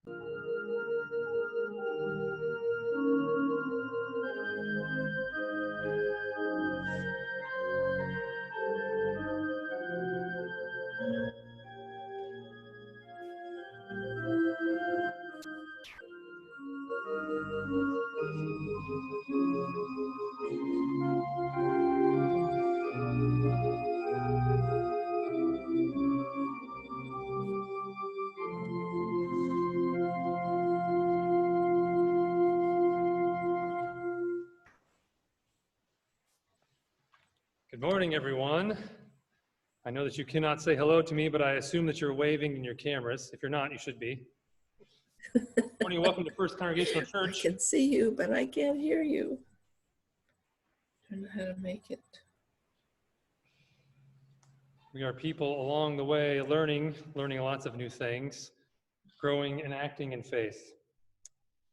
Good morning, everyone. I know that you cannot say hello to me, but I assume that you're waving in your cameras. If you're not, you should be. Good morning, welcome to First Congregational Church. I can see you, but I can't hear you. I don't know how to make it. We are people along the way learning lots of new things, growing and acting in faith.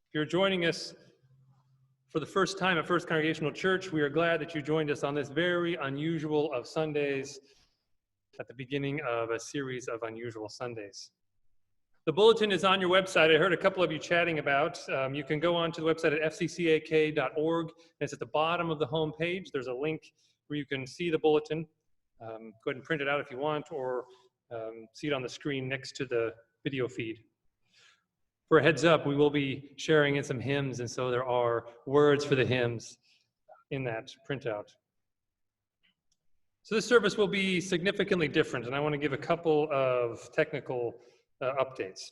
If you're joining us for the first time at First Congregational Church, we are glad that you joined us on this very unusual of Sundays at the beginning of a series of unusual Sundays. The bulletin is on your website. I heard a couple of you chatting about. You can go onto the website at fccak.org. It's at the bottom of the home page. There's a link where you can see the bulletin. Go ahead and print it out if you want, or see it on the screen next to the video feed. For a heads up, we will be sharing in some hymns, and so there are words for the hymns in that printout. So this service will be significantly different, and I want to give a couple of technical updates.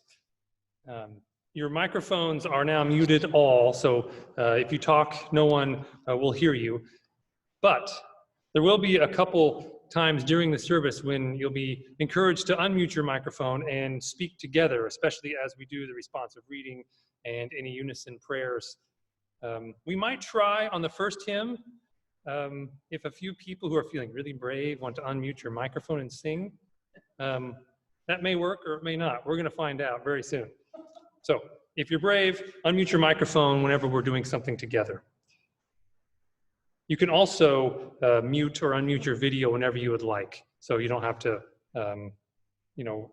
Your microphones are now muted all, so if you talk, no one will hear you. But there will be a couple times during the service when you'll be encouraged to unmute your microphone and speak together, especially as we do the responsive reading and any unison prayers. We might try on the first hymn, if a few people who are feeling really brave want to unmute your microphone and sing. That may work or it may not. We're going to find out very soon. So if you're brave, unmute your microphone whenever we're doing something together. You can also mute or unmute your video whenever you would like, so you don't have to,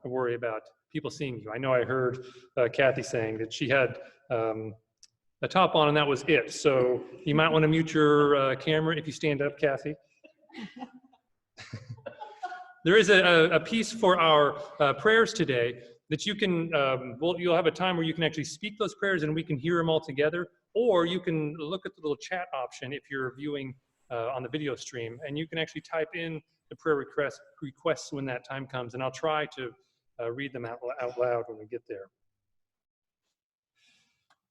worry about people seeing you. I know I heard Kathy saying that she had a top on and that was it. So you might want to mute your camera if you stand up, Kathy. There is a piece for our prayers today that you can, you'll have a time where you can actually speak those prayers and we can hear them all together. Or you can look at the little chat option if you're viewing on the video stream, and you can actually type in the prayer requests when that time comes, and I'll try to read them out loud when we get there.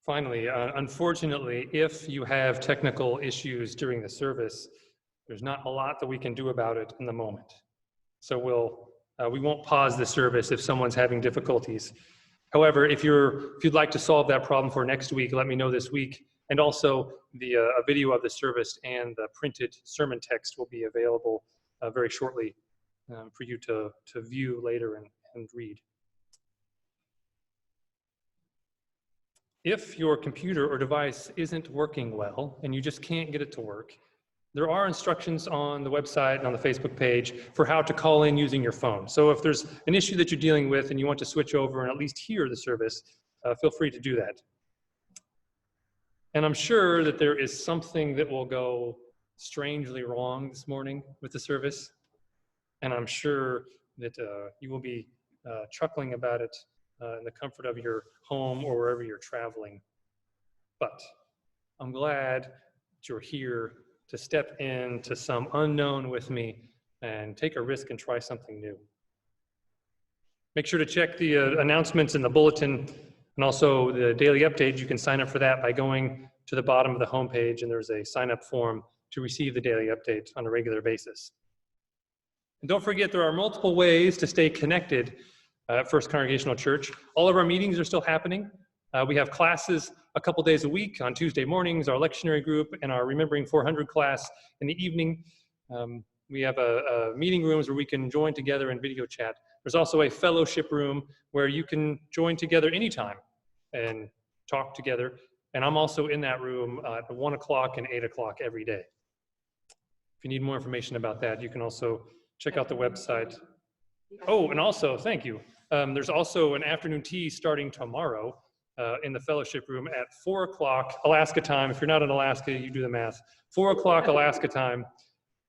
Finally, unfortunately, if you have technical issues during the service, there's not a lot that we can do about it in the moment. So we won't pause the service if someone's having difficulties. However, if you'd like to solve that problem for next week, let me know this week. And also, a video of the service and the printed sermon text will be available very shortly for you to view later and read. If your computer or device isn't working well and you just can't get it to work, there are instructions on the website and on the Facebook page for how to call in using your phone. So if there's an issue that you're dealing with and you want to switch over and at least hear the service, feel free to do that. And I'm sure that there is something that will go strangely wrong this morning with the service. And I'm sure that you will be chuckling about it in the comfort of your home or wherever you're traveling. But I'm glad that you're here to step into some unknown with me and take a risk and try something new. Make sure to check the announcements in the bulletin and also the daily update. You can sign up for that by going to the bottom of the homepage, and there's a sign-up form to receive the daily update on a regular basis. And don't forget, there are multiple ways to stay connected at First Congregational Church. All of our meetings are still happening. We have classes a couple days a week on Tuesday mornings, our lectionary group, and our Remembering 400 class in the evening. We have meeting rooms where we can join together in video chat. There's also a fellowship room where you can join together anytime and talk together. And I'm also in that room at 1 o'clock and 8 o'clock every day. If you need more information about that, you can also check out the website. Oh, and also, thank you. There's also an afternoon tea starting tomorrow. in the fellowship room at 4 o'clock Alaska time. If you're not in Alaska, you do the math. 4 o'clock Alaska time.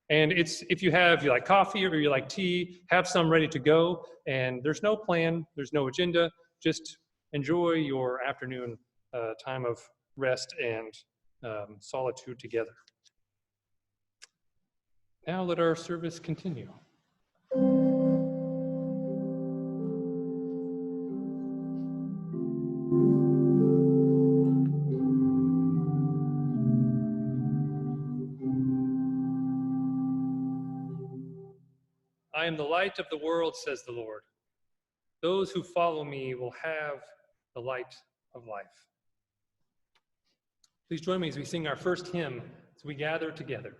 And it's, if you like coffee or you like tea, have some ready to go. And there's no plan, there's no agenda. Just enjoy your afternoon time of rest and solitude together. Now let our service continue. I am the light of the world, says the Lord. Those who follow me will have the light of life. Please join me as we sing our first hymn as we gather together.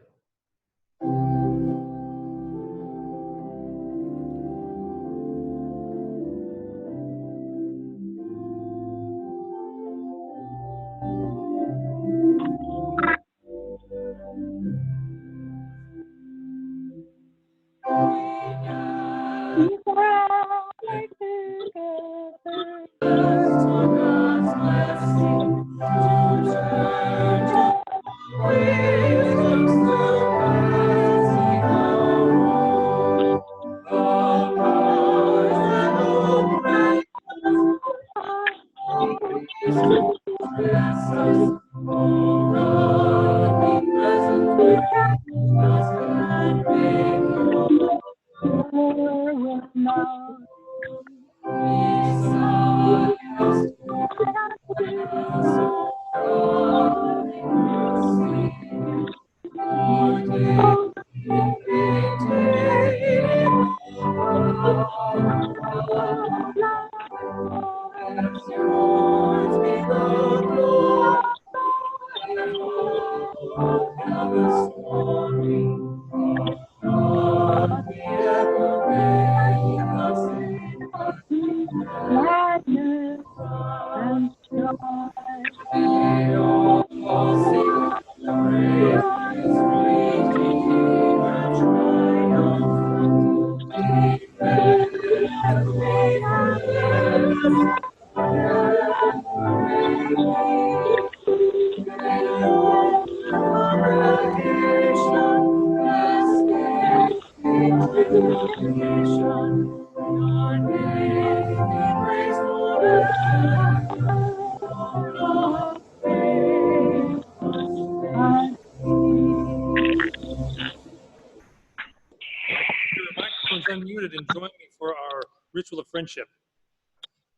Unmuted and join me for our ritual of friendship.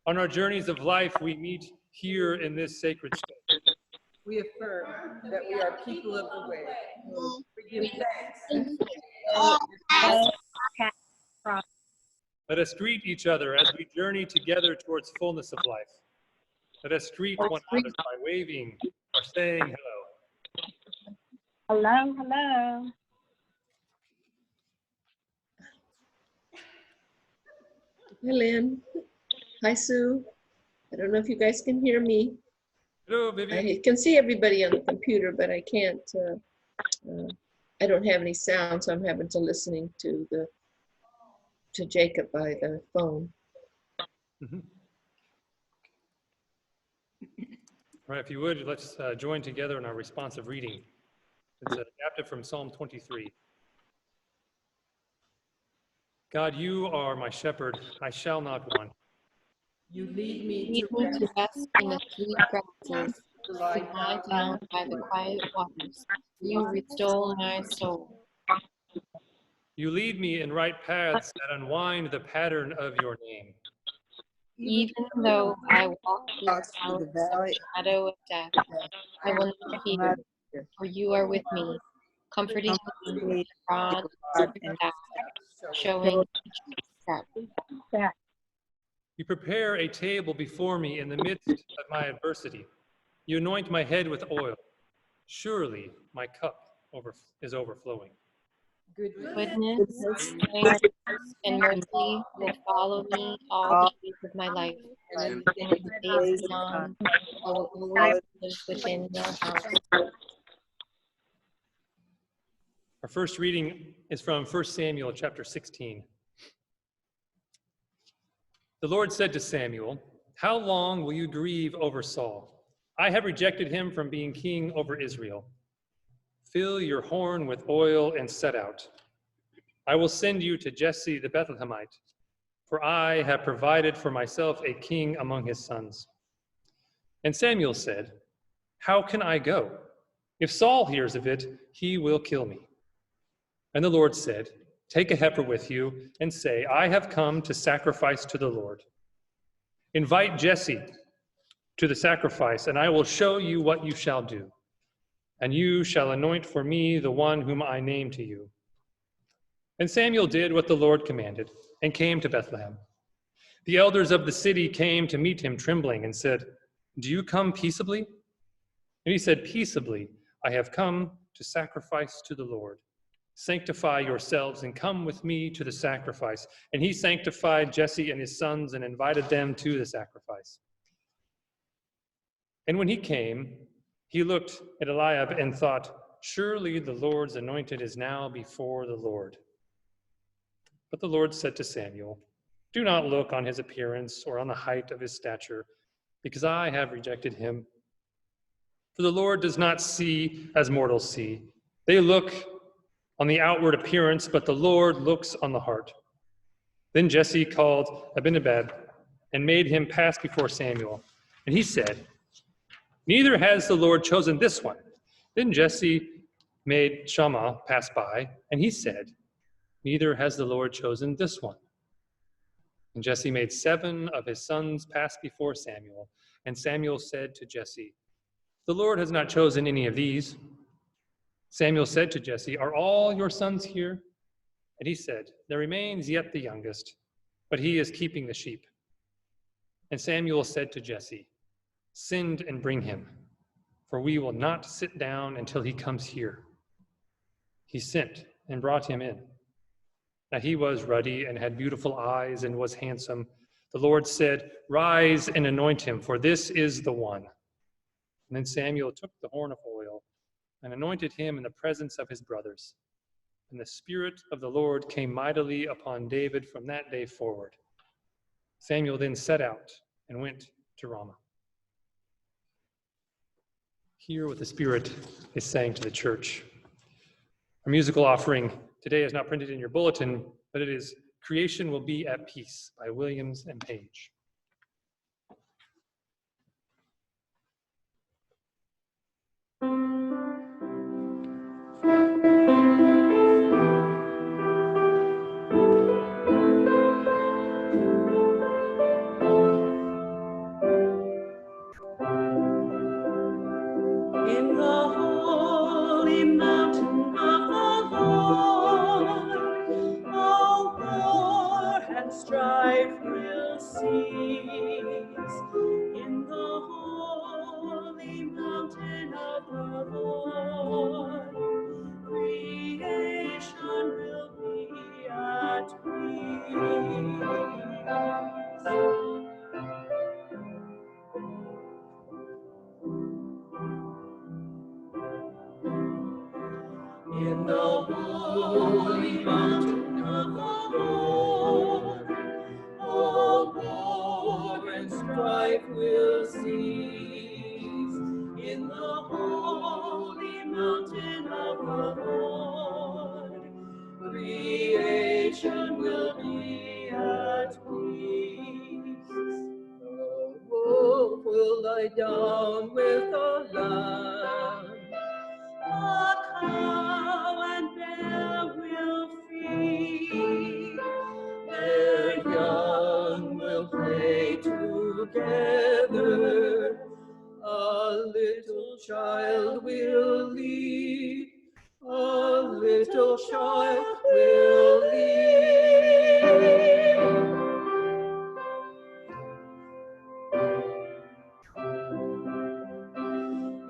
On our journeys of life, we meet here in this sacred space. We affirm that we are people of the way. We give thanks. Let us greet each other as we journey together towards fullness of life. Let us greet one another by waving or saying hello. Hello, hello. Hi, Lynn. Hi, Sue. I don't know if you guys can hear me. Hello, Vivian. I can see everybody on the computer, but I can't, I don't have any sound, so I'm having to listening to Jacob by the phone. Mm-hmm. All right, if you would, let's join together in our responsive reading. It's adapted from Psalm 23. God, you are my shepherd, I shall not want. You lead me Lead to me to rest in the sweet grasses, to lie down by the quiet waters. You restore my soul. You lead me in right paths that unwind the pattern of your name. Even though I walk through the valley of shadow of death, I will not fear, for you are with me, comforting me with the rod and staff, showing each step. You prepare a table before me in the midst of my adversity. You anoint my head with oil. Surely my cup is overflowing. Goodness, kindness, and mercy will follow me all the days of my life, and in the days beyond, I will always live within your house. Our first reading is from 1 Samuel chapter 16. The Lord said to Samuel, How long will you grieve over Saul? I have rejected him from being king over Israel. Fill your horn with oil and set out. I will send you to Jesse the Bethlehemite, for I have provided for myself a king among his sons." And Samuel said, "How can I go? If Saul hears of it, he will kill me." And the Lord said, "Take a heifer with you and say, 'I have come to sacrifice to the Lord.' Invite Jesse to the sacrifice, and I will show you what you shall do. And you shall anoint for me the one whom I name to you." And Samuel did what the Lord commanded and came to Bethlehem. The elders of the city came to meet him trembling and said, "Do you come peaceably?" And he said, "Peaceably, I have come to sacrifice to the Lord. Sanctify yourselves and come with me to the sacrifice." And he sanctified Jesse and his sons and invited them to the sacrifice. And when he came, he looked at Eliab and thought, "Surely the Lord's anointed is now before the Lord." But the Lord said to Samuel, "Do not look on his appearance or on the height of his stature, because I have rejected him. For the Lord does not see as mortals see. They look on the outward appearance, but the Lord looks on the heart." Then Jesse called Abinadab and made him pass before Samuel. And he said, "Neither has the Lord chosen this one." Then Jesse made Shammah pass by, and he said, "Neither has the Lord chosen this one." And Jesse made 7 of his sons pass before Samuel. And Samuel said to Jesse, "The Lord has not chosen any of these." Samuel said to Jesse, "Are all your sons here?" And he said, "There remains yet the youngest, but he is keeping the sheep." And Samuel said to Jesse, "Send and bring him, for we will not sit down until he comes here." He sent and brought him in. Now he was ruddy and had beautiful eyes and was handsome. The Lord said, "Rise and anoint him, for this is the one." And then Samuel took the horn of oil and anointed him in the presence of his brothers. And the Spirit of the Lord came mightily upon David from that day forward. Samuel then set out and went to Ramah. Hear what the Spirit is saying to the church. Our musical offering today is not printed in your bulletin, but it is "Creation Will Be at Peace" by Williams and Page. In the holy mountain of the Lord, all war and strife will cease. In the holy mountain of the Lord, creation will be at peace. In the holy mountain of the Lord, all war and strife will cease. In the holy mountain of the Lord, creation will be at peace. The wolf will lie down with the lamb. The cow and bear will feed, their young will play together. A little child will lead, a little child will lead.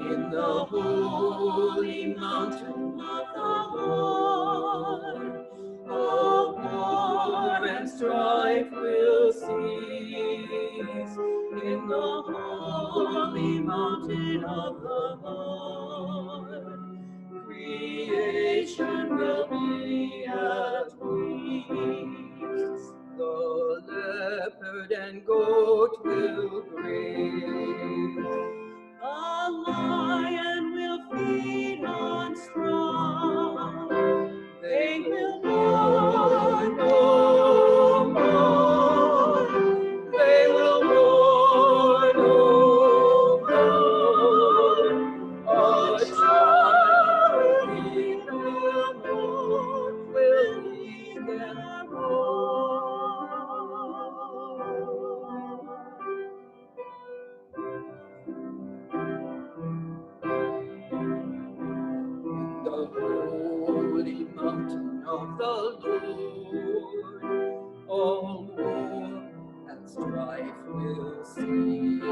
In the holy mountain of the Lord, all war and strife will cease. In the holy mountain of the Lord, creation will be at peace. The shepherd and goat will graze. A lion will feed on straw. They will want no more. They will want no more. A child in the Lord will lead them all. The holy mountain of the Lord, all war and strife will cease.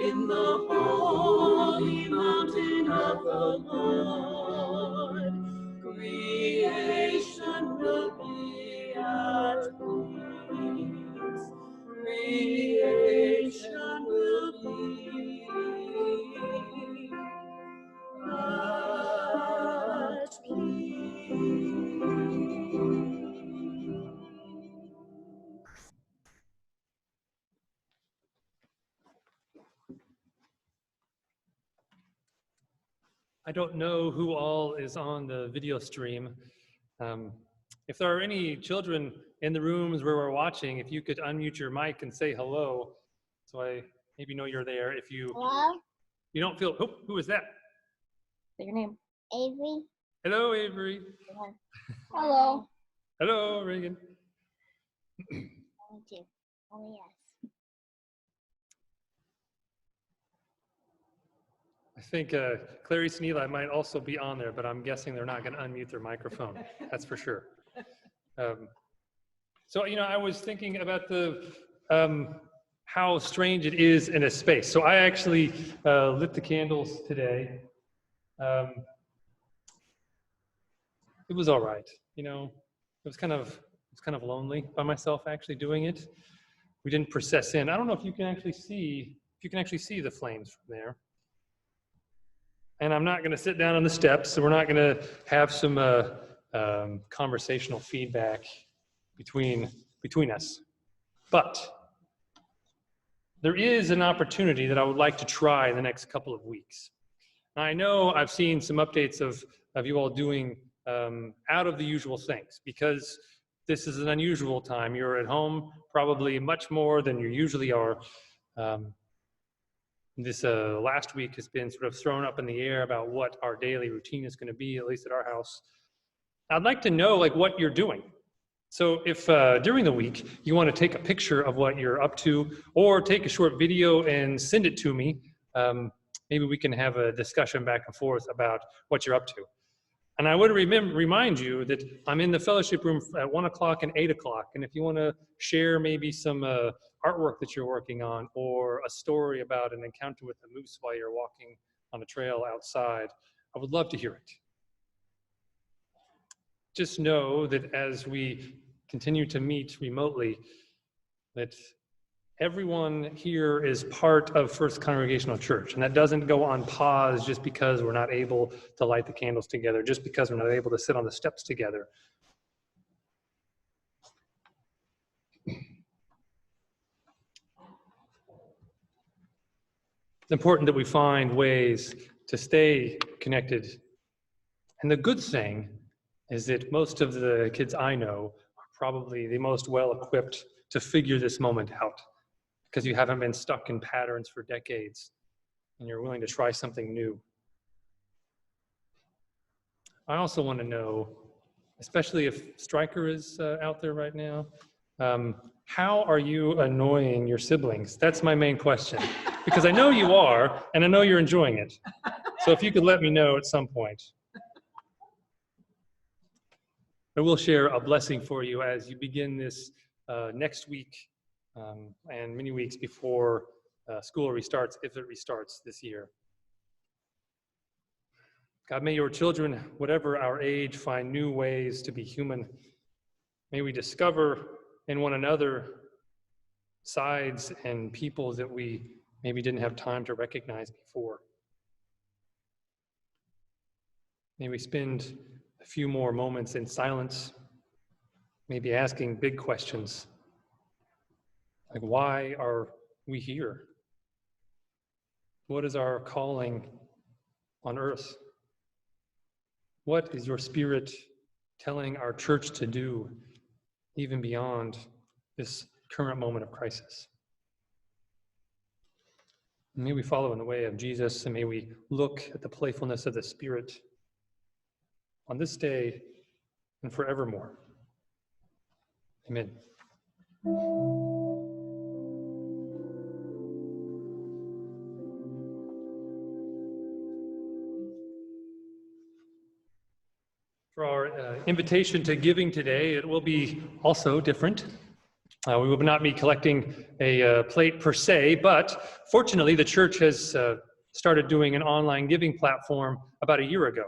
In the holy mountain of the Lord, creation will be at peace. Creation will be at peace. I don't know who all is on the video stream. If there are any children in the rooms where we're watching, if you could unmute your mic and say hello, so I maybe know you're there. If you don't feel, oh, who is that? Say your name. Avery. Hello, Avery. Hello. Hello, Reagan. Thank you. Oh, yes. I think Clarice and Eli might also be on there, but I'm guessing they're not going to unmute their microphone. That's for sure. So, you know, I was thinking about the how strange it is in a space. So I actually lit the candles today. It was all right. You know, it was kind of lonely by myself actually doing it. We didn't process in. I don't know if you can actually see the flames from there. And I'm not going to sit down on the steps, so we're not going to have some conversational feedback between us. But there is an opportunity that I would like to try in the next couple of weeks. Now, I know I've seen some updates of you all doing out of the usual things, because this is an unusual time. You're at home probably much more than you usually are. This last week has been sort of thrown up in the air about what our daily routine is going to be, at least at our house. I'd like to know like what you're doing. So if during the week you want to take a picture of what you're up to, or take a short video and send it to me, maybe we can have a discussion back and forth about what you're up to. And I would remind you that I'm in the fellowship room at 1 o'clock and 8 o'clock. And if you want to share maybe some artwork that you're working on, or a story about an encounter with a moose while you're walking on a trail outside, I would love to hear it. Just know that as we continue to meet remotely, that everyone here is part of First Congregational Church, and that doesn't go on pause just because we're not able to light the candles together, just because we're not able to sit on the steps together. It's important that we find ways to stay connected. And the good thing is that most of the kids I know are probably the most well-equipped to figure this moment out, because you haven't been stuck in patterns for decades and you're willing to try something new. I also want to know, especially if Stryker is out there right now, how are you annoying your siblings? That's my main question, because I know you are, and I know you're enjoying it. So if you could let me know at some point. I will share a blessing for you as you begin this next week and many weeks before school restarts, if it restarts this year. God, may your children, whatever our age, find new ways to be human. May we discover in one another sides and people that we maybe didn't have time to recognize before. May we spend a few more moments in silence, maybe asking big questions like, why are we here? What is our calling on earth? What is your Spirit telling our church to do, even beyond this current moment of crisis? May we follow in the way of Jesus, and may we look at the playfulness of the Spirit on this day and forevermore. Amen. For our invitation to giving today, it will be also different. We will not be collecting a plate per se, but fortunately the church has started doing an online giving platform about a year ago.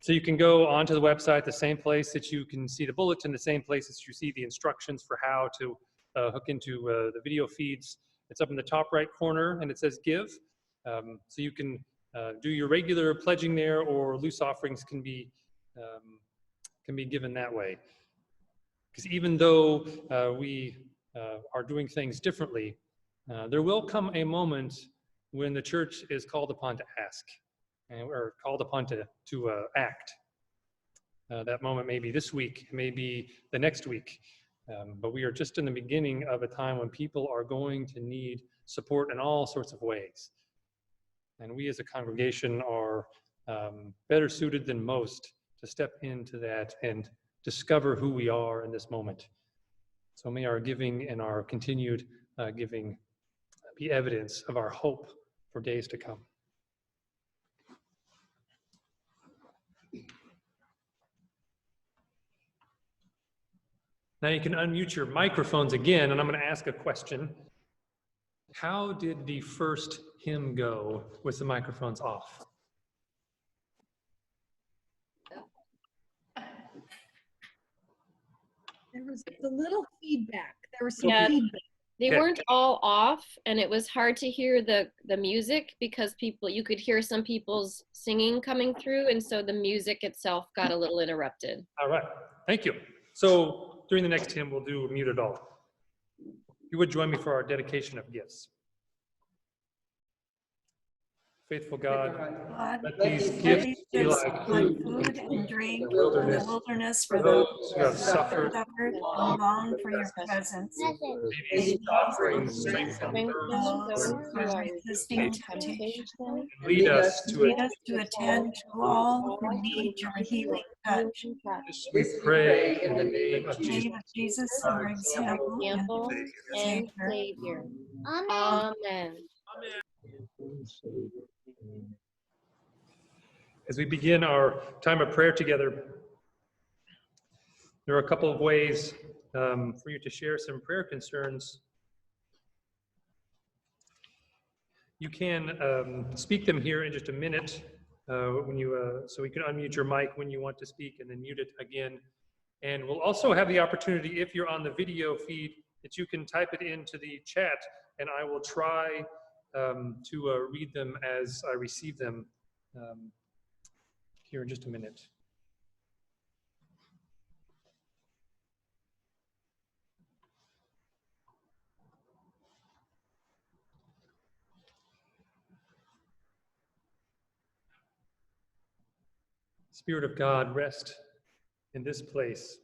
So you can go onto the website, the same place that you can see the bulletin, the same place that you see the instructions for how to hook into the video feeds. It's up in the top right corner and it says give. So you can do your regular pledging there, or loose offerings can be given that way. Because even though we are doing things differently, there will come a moment when the church is called upon to ask, or called upon to act. That moment may be this week, may be the next week, but we are just in the beginning of a time when people are going to need support in all sorts of ways. And we as a congregation are better suited than most to step into that and discover who we are in this moment. So may our giving and our continued giving be evidence of our hope for days to come. Now you can unmute your microphones again, and I'm going to ask a question. How did the first hymn go with the microphones off? There was a little feedback. There was some Yeah. feedback. They Okay. weren't all off, and it was hard to hear the music because you could hear some people's singing coming through, and so the music itself got a little interrupted. All right, thank you. So during the next hymn, we'll do Mute It All. You would join me for our dedication of gifts. Faithful God, God, let these let gifts these be gifts like like food food and drink in in the the wilderness wilderness for for those those who have suffered. and longed for your presence. Present. May these offerings strengthen Strengthen those Those those who who are are resisting resisting temptation. temptation. and lead us to Lead it. us to attend to all who need your healing touch. This we pray in the name of In the name Jesus. of Jesus, our example and Example and Savior. Savior. Amen. Amen. As we begin our time of prayer together, there are a couple of ways for you to share some prayer concerns. You can speak them here in just a minute so we can unmute your mic when you want to speak and then mute it again. And we'll also have the opportunity, if you're on the video feed, that you can type it into the chat, and I will try to read them as I receive them here in just a minute. Spirit of God, rest in this place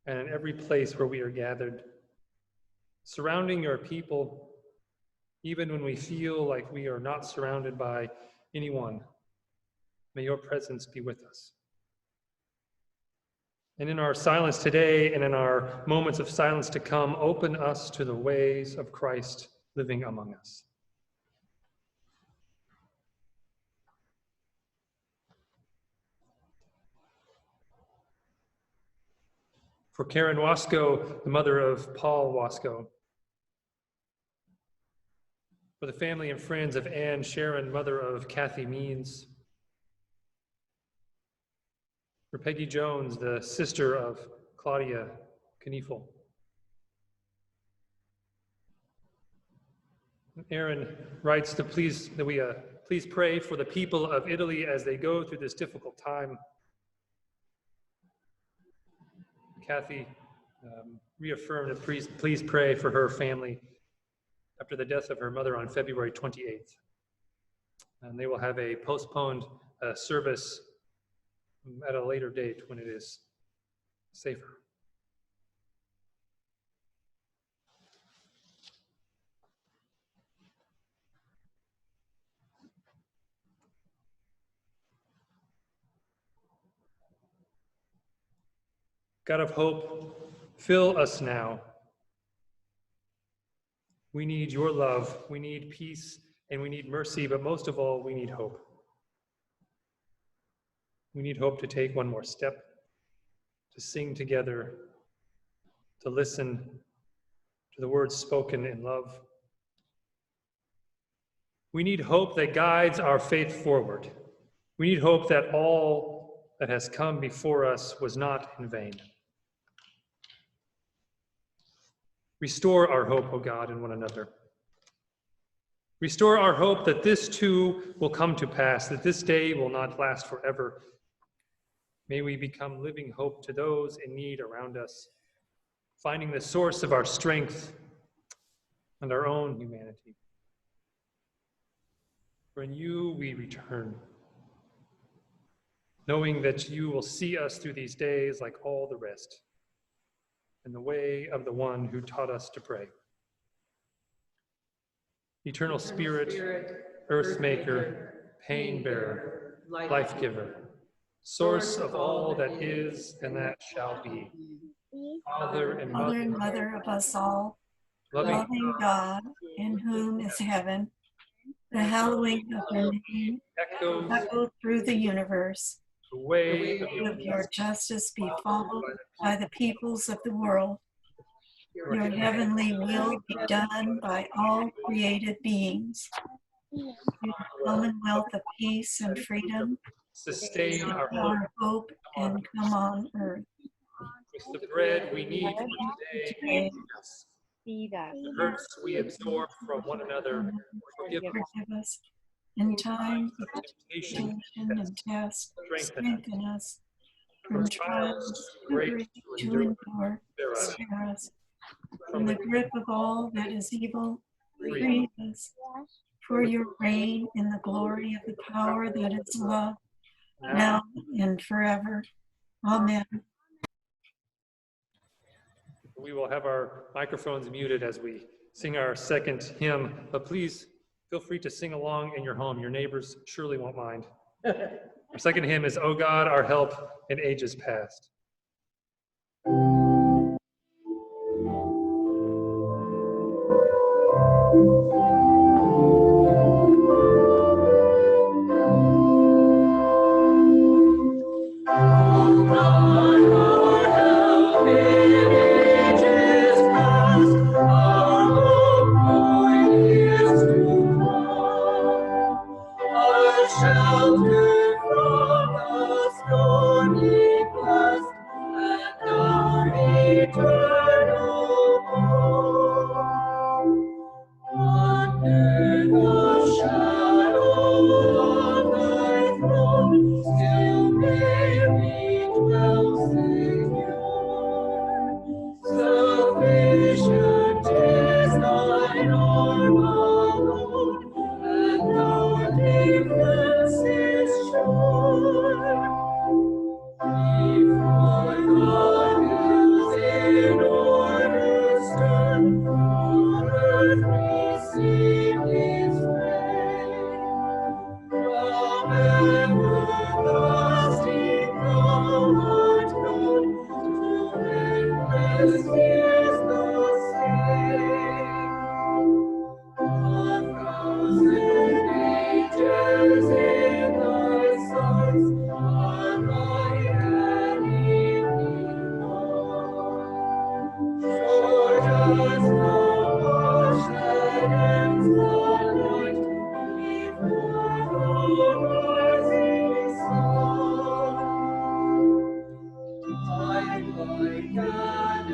and in every place where we are gathered, surrounding your people, even when we feel like we are not surrounded by anyone. May your presence be with us. And in our silence today and in our moments of silence to come, open us to the ways of Christ living among us. For Karen Wasco, the mother of Paul Wasco. For the family and friends of Anne Sharon, mother of Kathy Means. For Peggy Jones, the sister of Claudia Kniefel. Aaron writes that please pray for the people of Italy as they go through this difficult time. Kathy reaffirm that please pray for her family after the death of her mother on February 28th. And they will have a postponed service at a later date when it is safer. God of hope, fill us now. We need your love, we need peace, and we need mercy, but most of all, we need hope. We need hope to take one more step, to sing together, to listen to the words spoken in love. We need hope that guides our faith forward. We need hope that all that has come before us was not in vain. Restore our hope, O God, in one another. Restore our hope that this too will come to pass, that this day will not last forever. May we become living hope to those in need around us, finding the source of our strength and our own humanity. For in you we return, knowing that you will see us through these days like all the rest, in the way of the one who taught us to pray. Eternal Spirit, earth maker, pain bearer, life giver, source of all that is and that shall be, Father and Mother and Mother, Mother of us all, loving loving God, in whom is heaven, the hallowing of your name echoes echoed through the universe. the way of Of your justice be followed by the peoples of the world. Your heavenly will be done by all created beings. In the commonwealth of peace and freedom, sustain our hope our hope and come on earth. with the bread we need for today. Feed us. The hurts we absorb from one another, forgive us. Forgive us in times of Temptation, temptation and test. Strengthen us from trials great to to endure. Spare us Spare us from from the grip of all that is evil. free Free us for your reign in the glory of the power that is love, now and forever. Amen. We will have our microphones muted as we sing our second hymn, but please feel free to sing along in your home. Your neighbors surely won't mind. Our second hymn is "O God, our help in ages past." Shelter from the stormy blast and our eternal home. Under the shadow of thy throne, still may we dwell secure. Sufficient is thine arm alone, and our defense is sure. Before the hills in order stand, the earth receive his praise. From everlasting thou art God, to endless years the same. 1,000 ages in thy sights are light and evening dawn. Short as the wash that ends the night before the rising sun. Time like an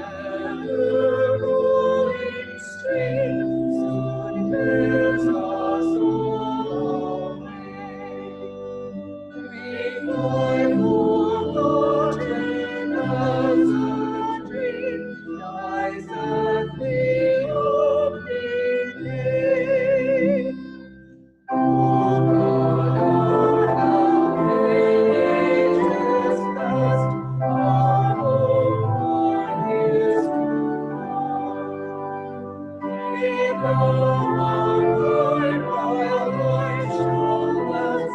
Lord, show us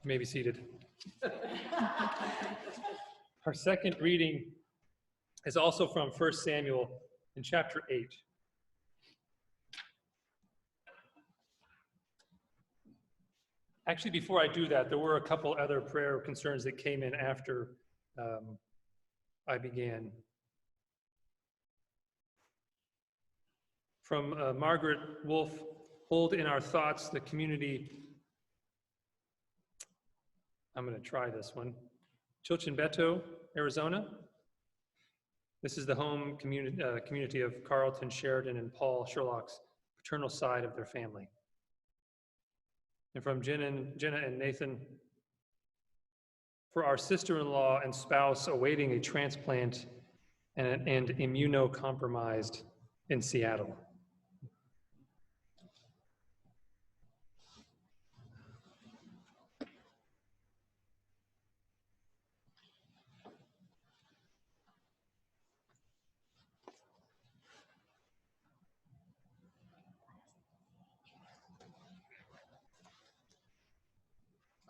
You may be seated. Our second reading is also from 1 Samuel in chapter 8. Actually, before I do that, there were a couple other prayer concerns that came in after I began. From Margaret Wolf, hold in our thoughts the community. I'm going to try this one. Chilchinbeto, Arizona. This is the home community of Carlton Sheridan and Paul Sherlock's paternal side of their family. And from Jenna and Nathan, for our sister-in-law and spouse awaiting a transplant and immunocompromised in Seattle.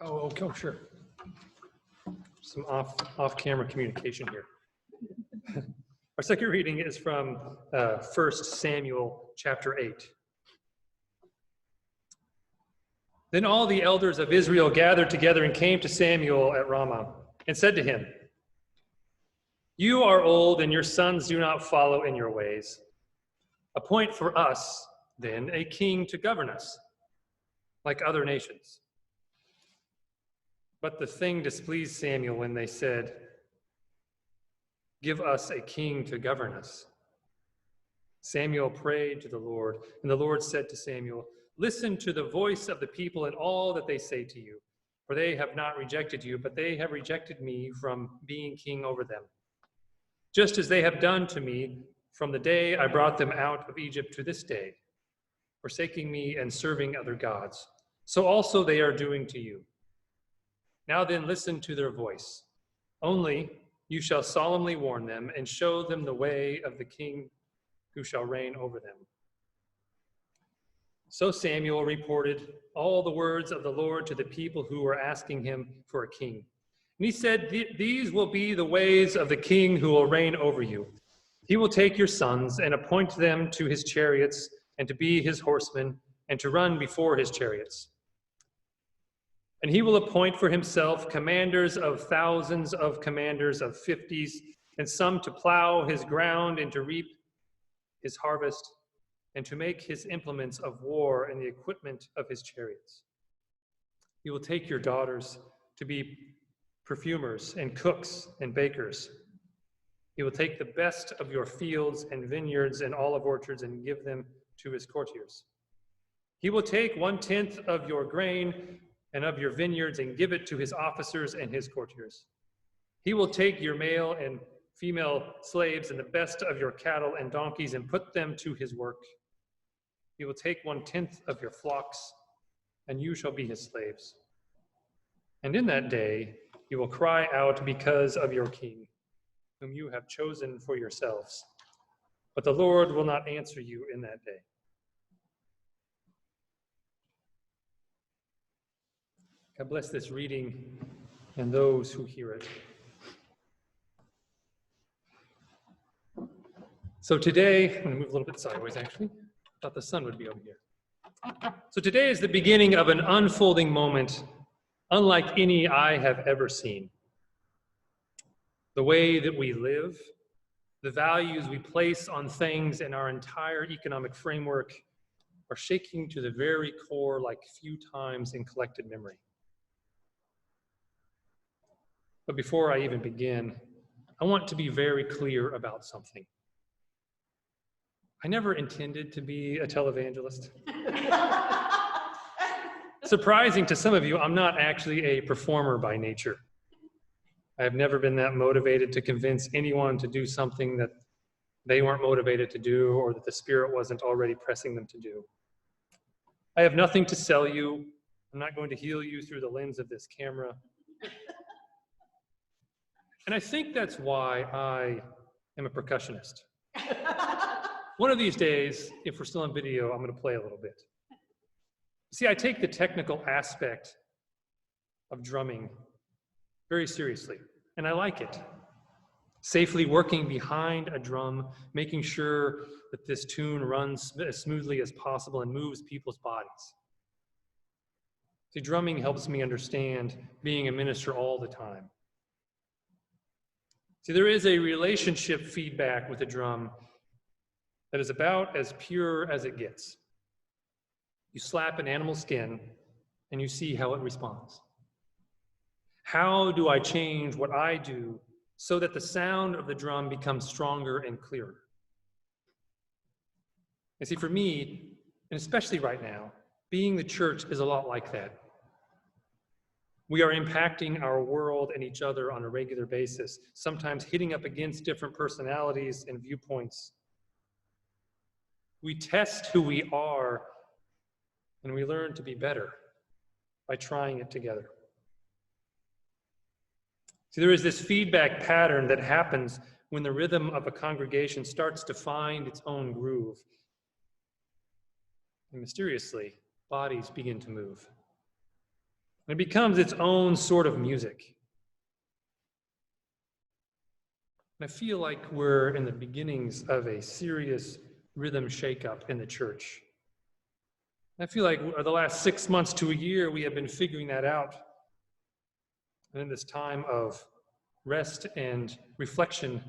Oh, sure. Some off-camera communication here. Our second reading is from 1 Samuel chapter 8. Then all the elders of Israel gathered together and came to Samuel at Ramah and said to him, "You are old and your sons do not follow in your ways. Appoint for us, then, a king to govern us, like other nations." But the thing displeased Samuel when they said, "Give us a king to govern us." Samuel prayed to the Lord, and the Lord said to Samuel, "Listen to the voice of the people and all that they say to you, for they have not rejected you, but they have rejected me from being king over them, just as they have done to me from the day I brought them out of Egypt to this day, forsaking me and serving other gods. So also they are doing to you. Now then, listen to their voice. Only you shall solemnly warn them and show them the way of the king who shall reign over them." So Samuel reported all the words of the Lord to the people who were asking him for a king. And he said, "These will be the ways of the king who will reign over you. He will take your sons and appoint them to his chariots and to be his horsemen and to run before his chariots. And he will appoint for himself commanders of thousands, of commanders of 50s, and some to plow his ground and to reap his harvest, and to make his implements of war and the equipment of his chariots. He will take your daughters to be perfumers and cooks and bakers. He will take the best of your fields and vineyards and olive orchards and give them to his courtiers. He will take 1/10 of your grain and of your vineyards and give it to his officers and his courtiers. He will take your male and female slaves and the best of your cattle and donkeys and put them to his work. He will take 1/10 of your flocks, and you shall be his slaves. And in that day you will cry out because of your king, whom you have chosen for yourselves. But the Lord will not answer you in that day." God bless this reading and those who hear it. So today, I'm going to move a little bit sideways actually. Thought the sun would be over here. So today is the beginning of an unfolding moment unlike any I have ever seen. The way that we live, the values we place on things, and our entire economic framework are shaking to the very core like few times in collected memory. But before I even begin, I want to be very clear about something. I never intended to be a televangelist. Surprising to some of you, I'm not actually a performer by nature. I have never been that motivated to convince anyone to do something that they weren't motivated to do or that the Spirit wasn't already pressing them to do. I have nothing to sell you. I'm not going to heal you through the lens of this camera. And I think that's why I am a percussionist. One of these days, if we're still on video, I'm going to play a little bit. See, I take the technical aspect of drumming very seriously, and I like it. Safely working behind a drum, making sure that this tune runs as smoothly as possible and moves people's bodies. See, drumming helps me understand being a minister all the time. See, there is a relationship feedback with the drum that is about as pure as it gets. You slap an animal's skin and you see how it responds. How do I change what I do so that the sound of the drum becomes stronger and clearer? And see, for me, and especially right now, being the church is a lot like that. We are impacting our world and each other on a regular basis, sometimes hitting up against different personalities and viewpoints. We test who we are, and we learn to be better by trying it together. See, there is this feedback pattern that happens when the rhythm of a congregation starts to find its own groove. And mysteriously, bodies begin to move. And it becomes its own sort of music. And I feel like we're in the beginnings of a serious rhythm shakeup in the church. I feel like the last 6 months to a year, we have been figuring that out. And in this time of rest and reflection,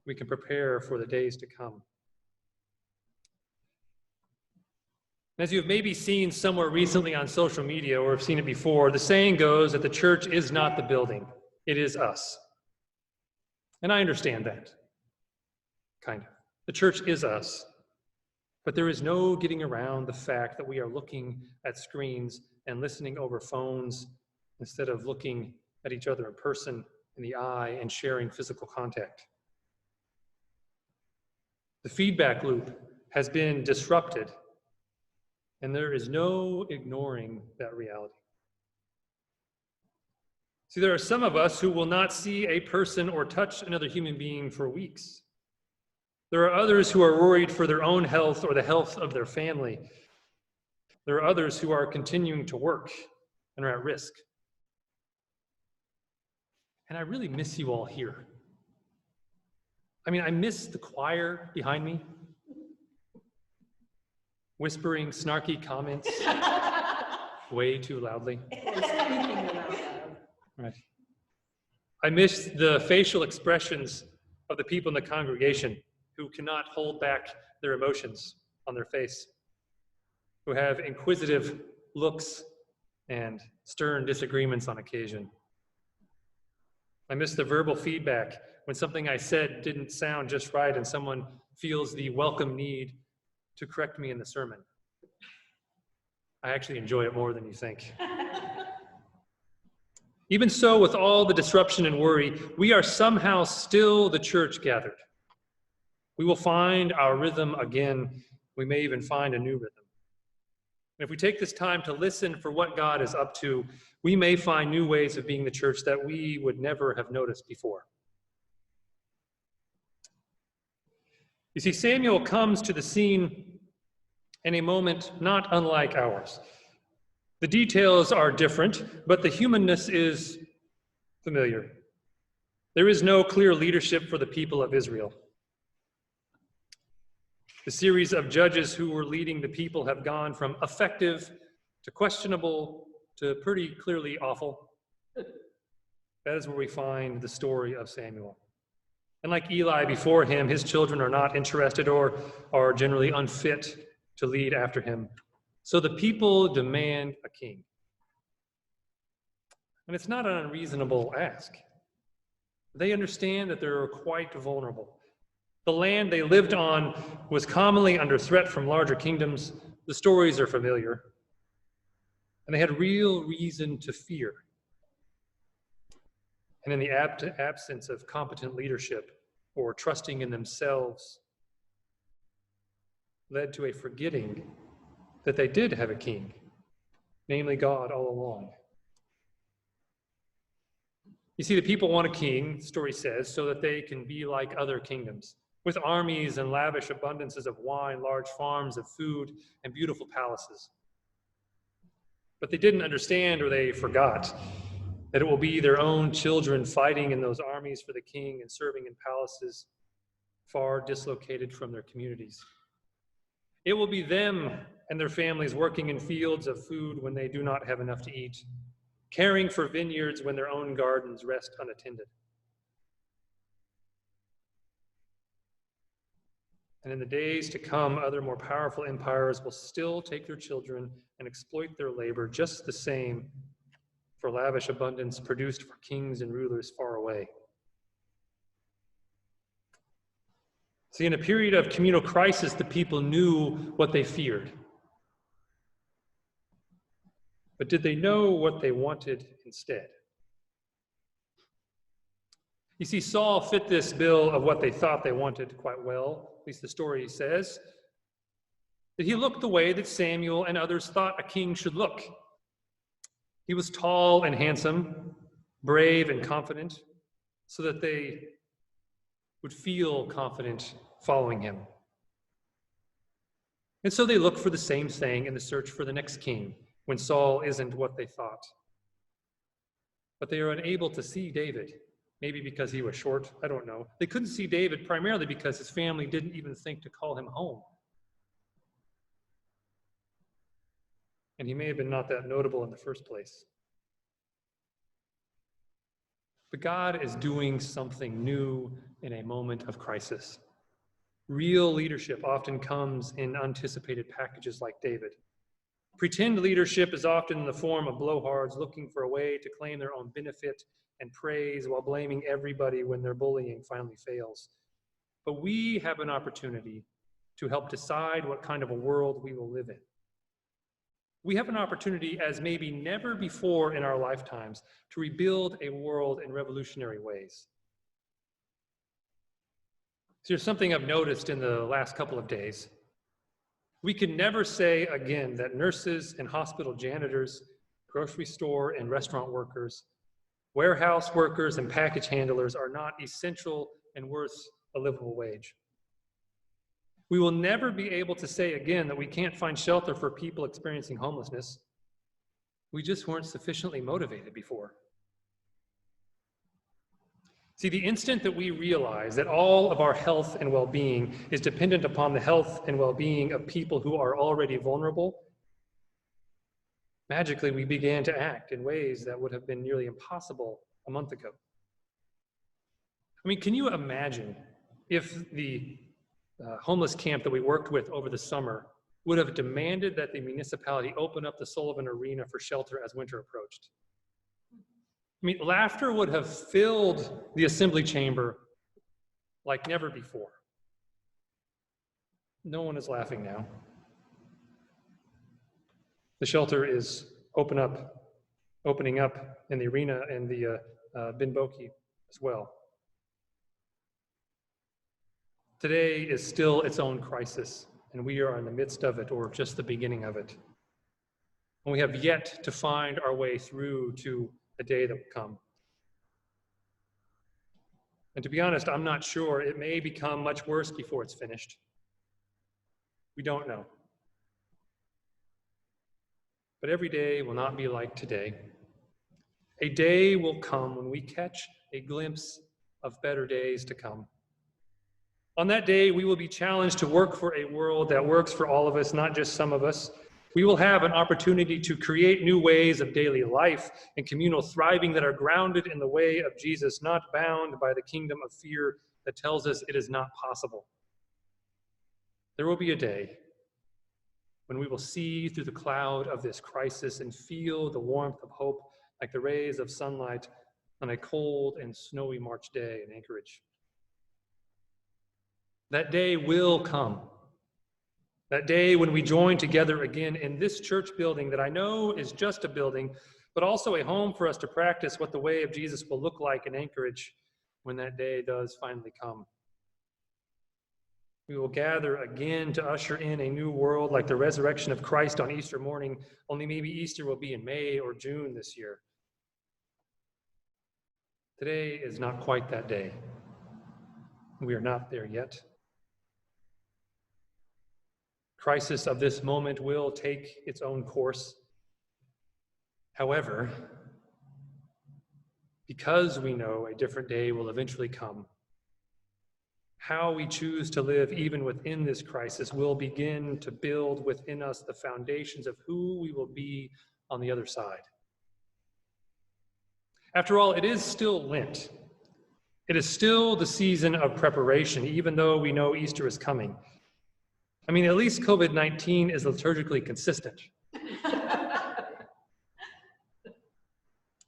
we can prepare for the days to come. As you have maybe seen somewhere recently on social media or have seen it before, the saying goes that the church is not the building, it is us. And I understand that, kind of. The church is us, but there is no getting around the fact that we are looking at screens and listening over phones instead of looking at each other in person, in the eye, and sharing physical contact. The feedback loop has been disrupted, and there is no ignoring that reality. See, there are some of us who will not see a person or touch another human being for weeks. There are others who are worried for their own health or the health of their family. There are others who are continuing to work and are at risk. And I really miss you all here. I mean, I miss the choir behind me, whispering snarky comments way too loudly. Right. I miss the facial expressions of the people in the congregation who cannot hold back their emotions on their face, who have inquisitive looks and stern disagreements on occasion. I miss the verbal feedback when something I said didn't sound just right and someone feels the welcome need to correct me in the sermon. I actually enjoy it more than you think. Even so, with all the disruption and worry, we are somehow still the church gathered. We will find our rhythm again. We may even find a new rhythm. And if we take this time to listen for what God is up to, we may find new ways of being the church that we would never have noticed before. You see, Samuel comes to the scene in a moment not unlike ours. The details are different, but the humanness is familiar. There is no clear leadership for the people of Israel. The series of judges who were leading the people have gone from effective to questionable to pretty clearly awful. That is where we find the story of Samuel. And like Eli before him, his children are not interested or are generally unfit to lead after him. So the people demand a king. And it's not an unreasonable ask. They understand that they're quite vulnerable. The land they lived on was commonly under threat from larger kingdoms. The stories are familiar. And they had real reason to fear. And in the absence of competent leadership or trusting in themselves, led to a forgetting that they did have a king, namely God all along. You see, the people want a king, the story says, so that they can be like other kingdoms, with armies and lavish abundances of wine, large farms of food, and beautiful palaces. But they didn't understand, or they forgot, that it will be their own children fighting in those armies for the king and serving in palaces far dislocated from their communities. It will be them and their families working in fields of food when they do not have enough to eat, caring for vineyards when their own gardens rest unattended. And in the days to come, other more powerful empires will still take their children and exploit their labor just the same for lavish abundance produced for kings and rulers far away. See, in a period of communal crisis, the people knew what they feared. But did they know what they wanted instead? You see, Saul fit this bill of what they thought they wanted quite well, at least the story says, that he looked the way that Samuel and others thought a king should look. He was tall and handsome, brave and confident, so that they would feel confident following him. And so they look for the same thing in the search for the next king when Saul isn't what they thought. But they are unable to see David, maybe because he was short, I don't know. They couldn't see David primarily because his family didn't even think to call him home. And he may have been not that notable in the first place. But God is doing something new in a moment of crisis. Real leadership often comes in anticipated packages like David. Pretend leadership is often in the form of blowhards looking for a way to claim their own benefit and praise while blaming everybody when their bullying finally fails. But we have an opportunity to help decide what kind of a world we will live in. We have an opportunity, as maybe never before in our lifetimes, to rebuild a world in revolutionary ways. So here's something I've noticed in the last couple of days. We can never say again that nurses and hospital janitors, grocery store and restaurant workers, warehouse workers and package handlers are not essential and worth a livable wage. We will never be able to say again that we can't find shelter for people experiencing homelessness. We just weren't sufficiently motivated before. See, the instant that we realize that all of our health and well-being is dependent upon the health and well-being of people who are already vulnerable, magically we began to act in ways that would have been nearly impossible a month ago. I mean, can you imagine if the homeless camp that we worked with over the summer would have demanded that the municipality open up the Sullivan Arena for shelter as winter approached? I mean, laughter would have filled the assembly chamber like never before. No one is laughing now. The shelter is opening up in the arena and the Blvd as well. Today is still its own crisis, and we are in the midst of it, or just the beginning of it. And we have yet to find our way through to a day that will come. And to be honest, I'm not sure. It may become much worse before it's finished. We don't know. But every day will not be like today. A day will come when we catch a glimpse of better days to come. On that day, we will be challenged to work for a world that works for all of us, not just some of us. We will have an opportunity to create new ways of daily life and communal thriving that are grounded in the way of Jesus, not bound by the kingdom of fear that tells us it is not possible. There will be a day when we will see through the cloud of this crisis and feel the warmth of hope like the rays of sunlight on a cold and snowy March day in Anchorage. That day will come. That day when we join together again in this church building that I know is just a building, but also a home for us to practice what the way of Jesus will look like in Anchorage when that day does finally come. We will gather again to usher in a new world like the resurrection of Christ on Easter morning, only maybe Easter will be in May or June this year. Today is not quite that day. We are not there yet. Crisis of this moment will take its own course. However, because we know a different day will eventually come, how we choose to live even within this crisis will begin to build within us the foundations of who we will be on the other side. After all, it is still Lent. It is still the season of preparation, even though we know Easter is coming. I mean, at least COVID-19 is liturgically consistent. I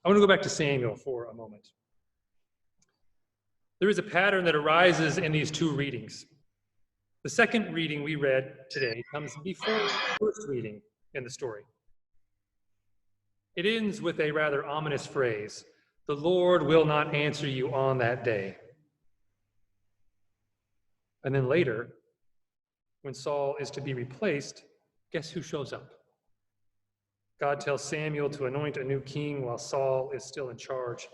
want to go back to Samuel for a moment. There is a pattern that arises in these two readings. The second reading we read today comes before the first reading in the story. It ends with a rather ominous phrase, "The Lord will not answer you on that day." And then later, when Saul is to be replaced, guess who shows up? God tells Samuel to anoint a new king while Saul is still in charge.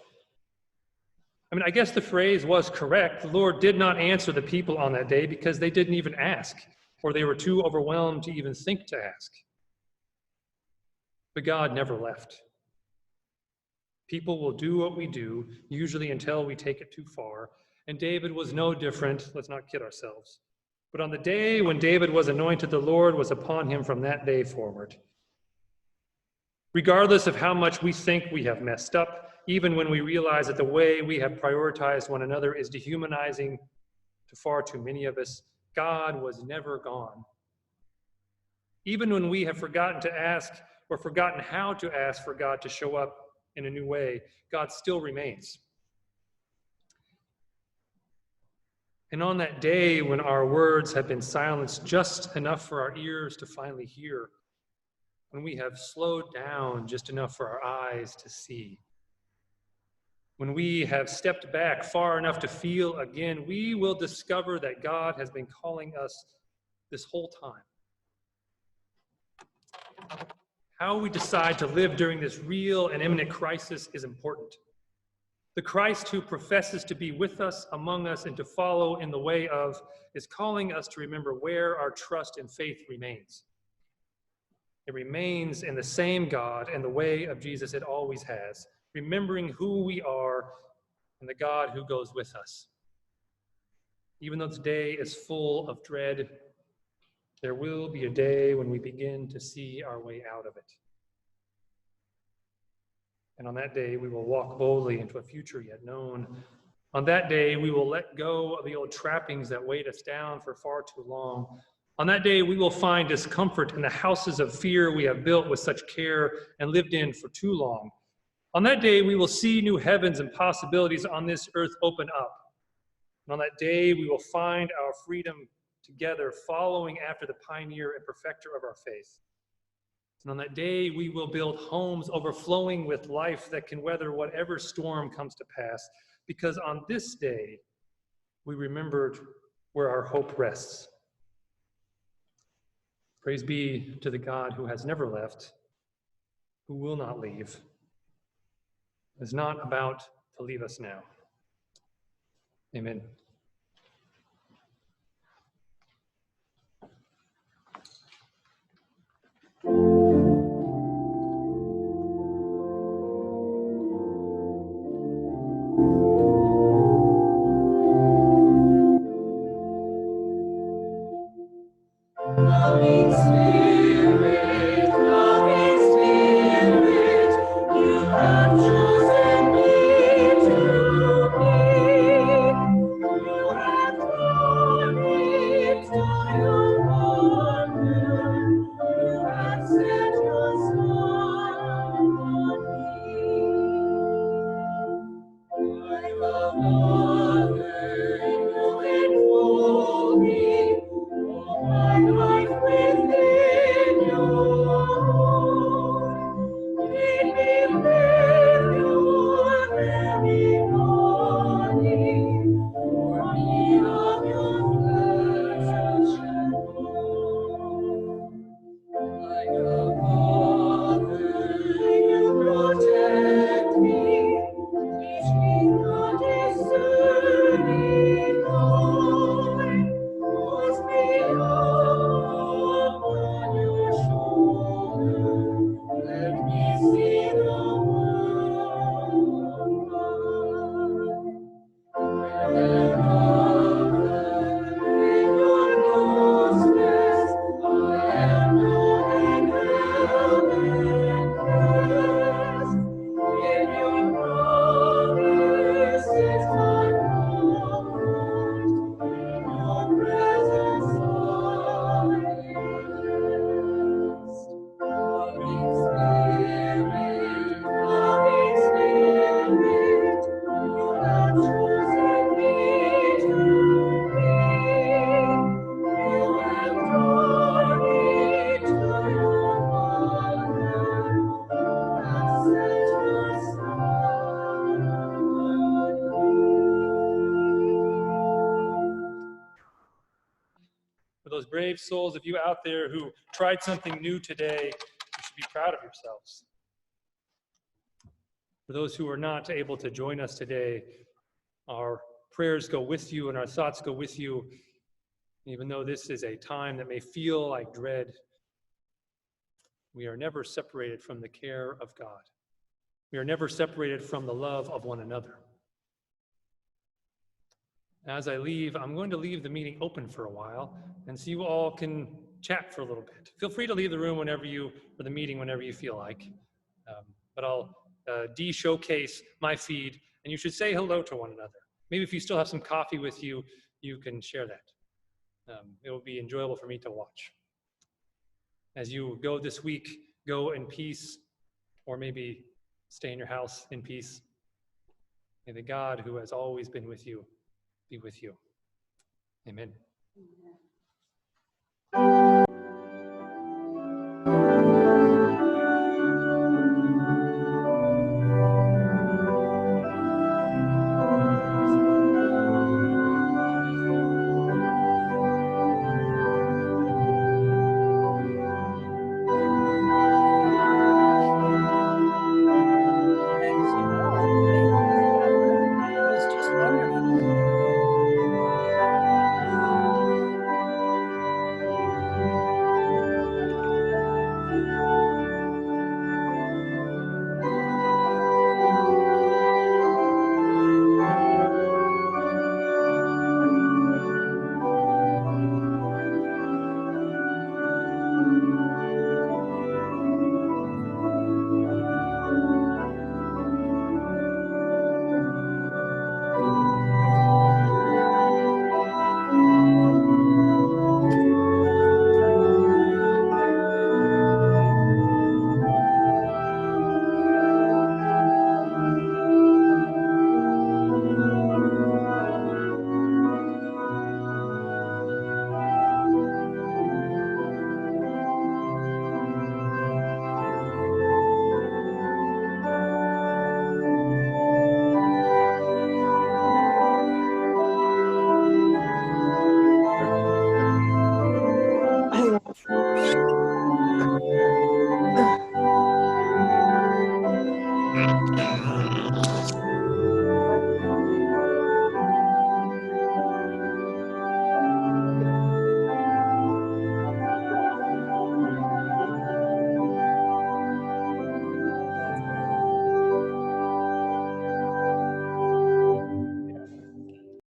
I mean, I guess the phrase was correct. The Lord did not answer the people on that day because they didn't even ask, or they were too overwhelmed to even think to ask. But God never left. People will do what we do, usually until we take it too far, and David was no different. Let's not kid ourselves. But on the day when David was anointed, the Lord was upon him from that day forward. Regardless of how much we think we have messed up, even when we realize that the way we have prioritized one another is dehumanizing to far too many of us, God was never gone. Even when we have forgotten to ask or forgotten how to ask for God to show up in a new way, God still remains. And on that day when our words have been silenced just enough for our ears to finally hear, when we have slowed down just enough for our eyes to see, when we have stepped back far enough to feel again, we will discover that God has been calling us this whole time. How we decide to live during this real and imminent crisis is important. The Christ who professes to be with us, among us, and to follow in the way of is calling us to remember where our trust and faith remains. It remains in the same God and the way of Jesus it always has, remembering who we are and the God who goes with us. Even though this day is full of dread, there will be a day when we begin to see our way out of it. And on that day, we will walk boldly into a future yet known. On that day, we will let go of the old trappings that weighed us down for far too long. On that day, we will find discomfort in the houses of fear we have built with such care and lived in for too long. On that day, we will see new heavens and possibilities on this earth open up. And on that day, we will find our freedom together, following after the pioneer and perfecter of our faith. And on that day, we will build homes overflowing with life that can weather whatever storm comes to pass, because on this day, we remembered where our hope rests. Praise be to the God who has never left, who will not leave, is not about to leave us now. Amen. Life within your brave souls of you out there who tried something new today. You should be proud of yourselves. For those who are not able to join us today, our prayers go with you and our thoughts go with you. Even though this is a time that may feel like dread, we are never separated from the care of God. We are never separated from the love of one another. As I leave, I'm going to leave the meeting open for a while, and so you all can chat for a little bit. Feel free to leave the room or the meeting whenever you feel like. But I'll de-showcase my feed, and you should say hello to one another. Maybe if you still have some coffee with you, you can share that. It will be enjoyable for me to watch. As you go this week, go in peace, or maybe stay in your house in peace. May the God who has always been with you be with you. Amen. As you know, it was just wonderful.